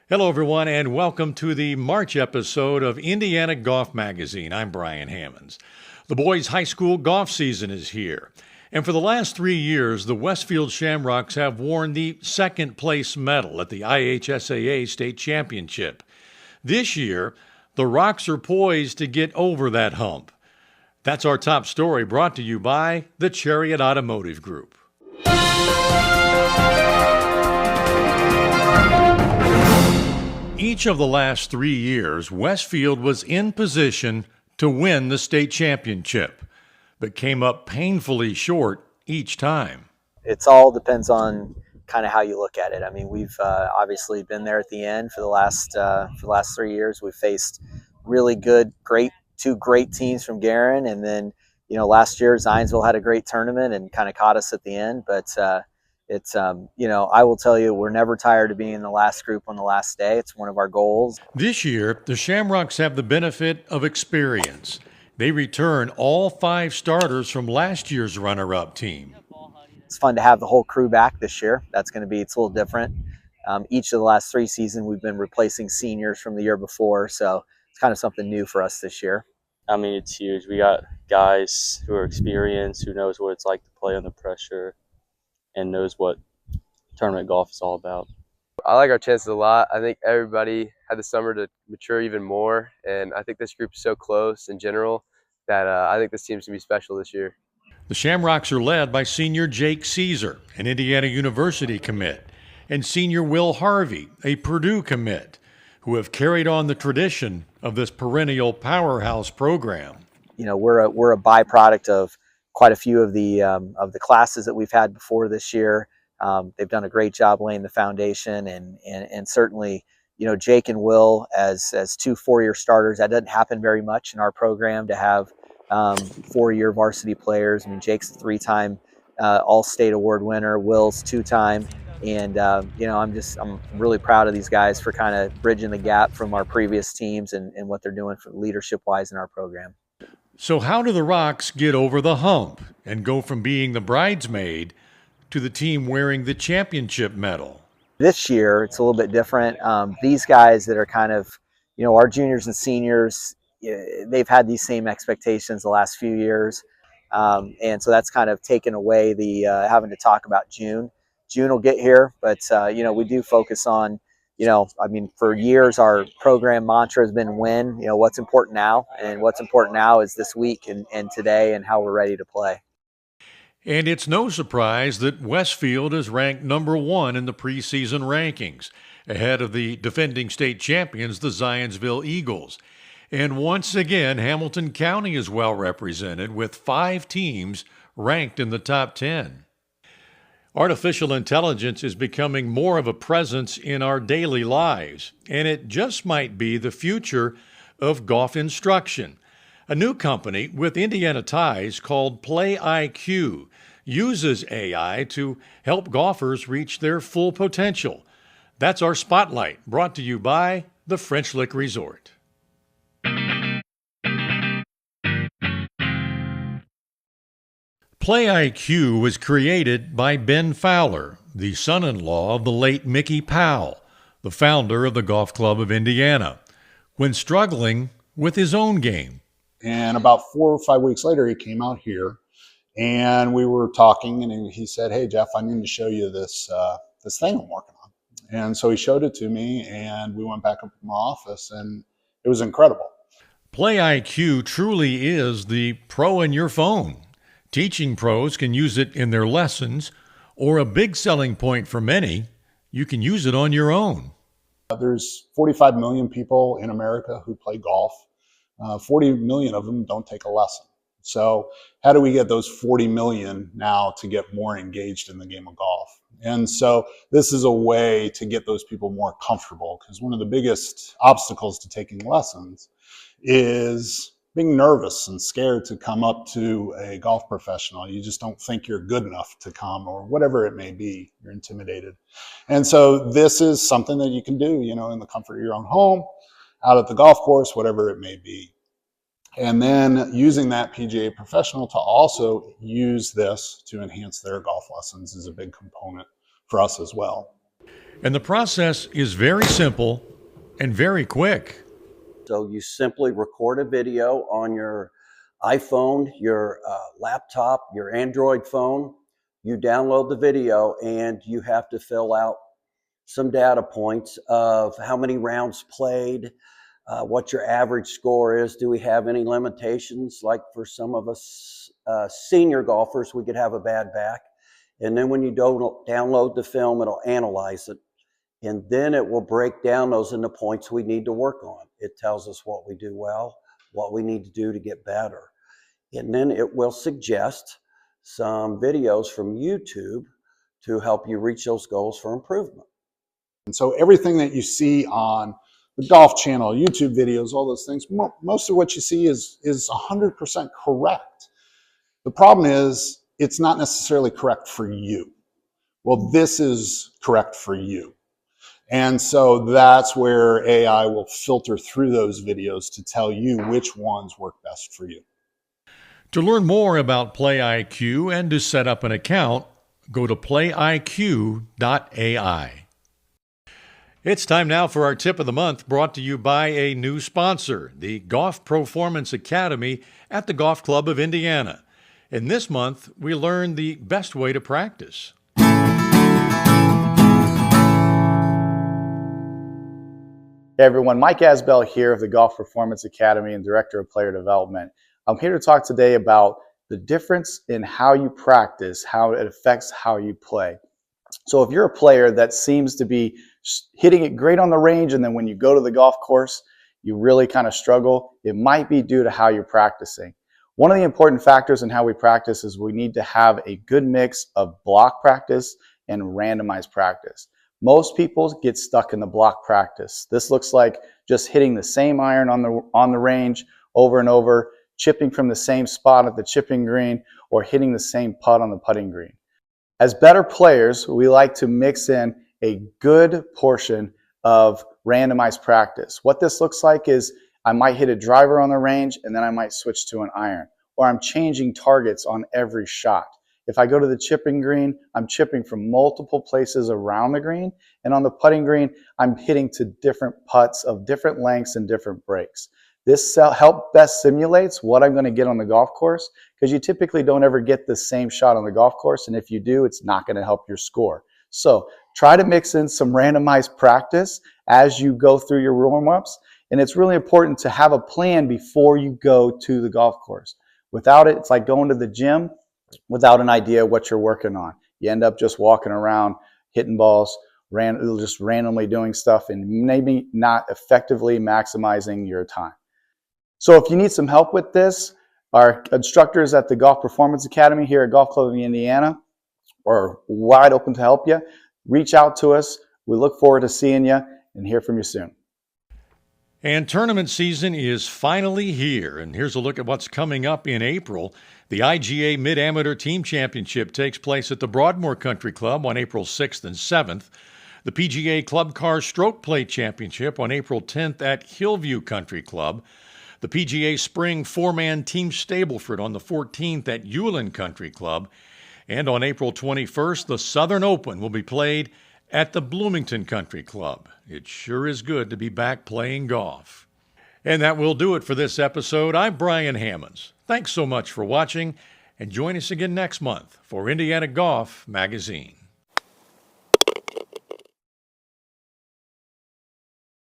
Hello, everyone, and welcome to the March episode of Indiana Golf Magazine. I'm Brian Hammonds. The boys' high school golf season is here. And for the last 3 years, the Westfield Shamrocks have worn the second place medal at the IHSAA State Championship. This year, the Rocks are poised to get over that hump. That's our top story, brought to you by the Chariot Automotive Group. Each of the last 3 years, Westfield was in position to win the state championship, but came up painfully short each time. It all depends on kind of how you look at it. I mean, we've obviously been there at the end for the last 3 years. We've faced really good, two great teams from Guerin, and then last year Zionsville had a great tournament and kind of caught us at the end. But I will tell you, we're never tired of being in the last group on the last day. It's one of our goals. This year, the Shamrocks have the benefit of experience. They return all 5 starters from last year's runner-up team. It's fun to have the whole crew back this year. It's a little different. Each of the last 3 seasons, we've been replacing seniors from the year before, so it's kind of something new for us this year. I mean, it's huge. We got guys who are experienced, who knows what it's like to play under pressure, and knows what tournament golf is all about. I like our chances a lot. I think everybody had the summer to mature even more, and I think this group is so close in general that I think this team's going to be special this year. The Shamrocks are led by senior Jake Caesar, an Indiana University commit, and senior Will Harvey, a Purdue commit, who have carried on the tradition of this perennial powerhouse program. We're a byproduct of quite a few of the classes that we've had before this year. They've done a great job laying the foundation, and certainly, Jake and Will as 2 4-year starters. That doesn't happen very much in our program, to have 4-year varsity players. I mean, Jake's a 3-time All-State Award winner. Will's 2-time, and I'm really proud of these guys for kind of bridging the gap from our previous teams and what they're doing for leadership-wise in our program. So how do the Rocks get over the hump and go from being the bridesmaid to the team wearing the championship medal? This year, it's a little bit different. These guys that are kind of, our juniors and seniors, they've had these same expectations the last few years. And so that's kind of taken away the having to talk about June. June will get here, but, we do focus on, for years, our program mantra has been win, what's important now. And what's important now is this week and today and how we're ready to play. And it's no surprise that Westfield is ranked number 1 in the preseason rankings, ahead of the defending state champions, the Zionsville Eagles. And once again, Hamilton County is well represented, with 5 teams ranked in the top 10. Artificial intelligence is becoming more of a presence in our daily lives, and it just might be the future of golf instruction. A new company with Indiana ties called PlayIQ uses AI to help golfers reach their full potential. That's our Spotlight, brought to you by the French Lick Resort. PlayIQ was created by Ben Fowler, the son-in-law of the late Mickey Powell, the founder of the Golf Club of Indiana, when struggling with his own game. And about 4 or 5 weeks later, he came out here, and we were talking, and he said, "Hey, Jeff, I need to show you this thing I'm working on." And so he showed it to me, and we went back up to my office, and it was incredible. PlayIQ truly is the pro in your phone. Teaching pros can use it in their lessons, or a big selling point for many, you can use it on your own. There's 45 million people in America who play golf. 40 million of them don't take a lesson. So how do we get those 40 million now to get more engaged in the game of golf? And so this is a way to get those people more comfortable, because one of the biggest obstacles to taking lessons is being nervous and scared to come up to a golf professional. You just don't think you're good enough to come, or whatever it may be. You're intimidated. And so this is something that you can do, in the comfort of your own home, out at the golf course, whatever it may be. And then using that PGA professional to also use this to enhance their golf lessons is a big component for us as well. And the process is very simple and very quick. So you simply record a video on your iPhone, your laptop, your Android phone. You download the video and you have to fill out some data points of how many rounds played, what your average score is. Do we have any limitations? Like for some of us senior golfers, we could have a bad back. And then when you download the film, it'll analyze it. And then it will break down those into points we need to work on. It tells us what we do well, what we need to do to get better. And then it will suggest some videos from YouTube to help you reach those goals for improvement. And so everything that you see on the Golf Channel, YouTube videos, all those things, most of what you see is 100% correct. The problem is it's not necessarily correct for you. Well, this is correct for you. And so that's where AI will filter through those videos to tell you which ones work best for you. To learn more about PlayIQ and to set up an account, go to playiq.ai. It's time now for our tip of the month, brought to you by a new sponsor, the Golf Pro-Formance Academy at the Golf Club of Indiana. And this month, we learn the best way to practice. Hey everyone, Mike Asbell here of the Golf Pro-Formance Academy and Director of Player Development. I'm here to talk today about the difference in how you practice, how it affects how you play. So if you're a player that seems to be hitting it great on the range and then when you go to the golf course, you really kind of struggle, it might be due to how you're practicing. One of the important factors in how we practice is we need to have a good mix of block practice and randomized practice. Most people get stuck in the block practice. This looks like just hitting the same iron on the range over and over, chipping from the same spot at the chipping green, or hitting the same putt on the putting green. As better players, we like to mix in a good portion of randomized practice. What this looks like is I might hit a driver on the range and then I might switch to an iron, or I'm changing targets on every shot. If I go to the chipping green, I'm chipping from multiple places around the green, and on the putting green, I'm hitting to different putts of different lengths and different breaks. This help best simulates what I'm going to get on the golf course, because you typically don't ever get the same shot on the golf course, and if you do, it's not going to help your score. So try to mix in some randomized practice as you go through your warm-ups, and it's really important to have a plan before you go to the golf course. Without it, it's like going to the gym without an idea what you're working on. You end up just walking around, hitting balls, just randomly doing stuff, and maybe not effectively maximizing your time. So if you need some help with this, our instructors at the Golf Pro-Formance Academy here at Golf Club of Indiana are wide open to help you. Reach out to us. We look forward to seeing you and hear from you soon. And tournament season is finally here, and here's a look at what's coming up in April. The IGA Mid-Amateur Team Championship takes place at the Broadmoor Country Club on April 6th and 7th. The PGA Club Car Stroke Play Championship on April 10th at Hillview Country Club. The PGA Spring 4-Man Team Stableford on the 14th at Hewlin Country Club. And on April 21st, the Southern Open will be played at the Bloomington Country Club. It sure is good to be back playing golf. And that will do it for this episode. I'm Brian Hammonds. Thanks so much for watching, and join us again next month for Indiana Golf Magazine.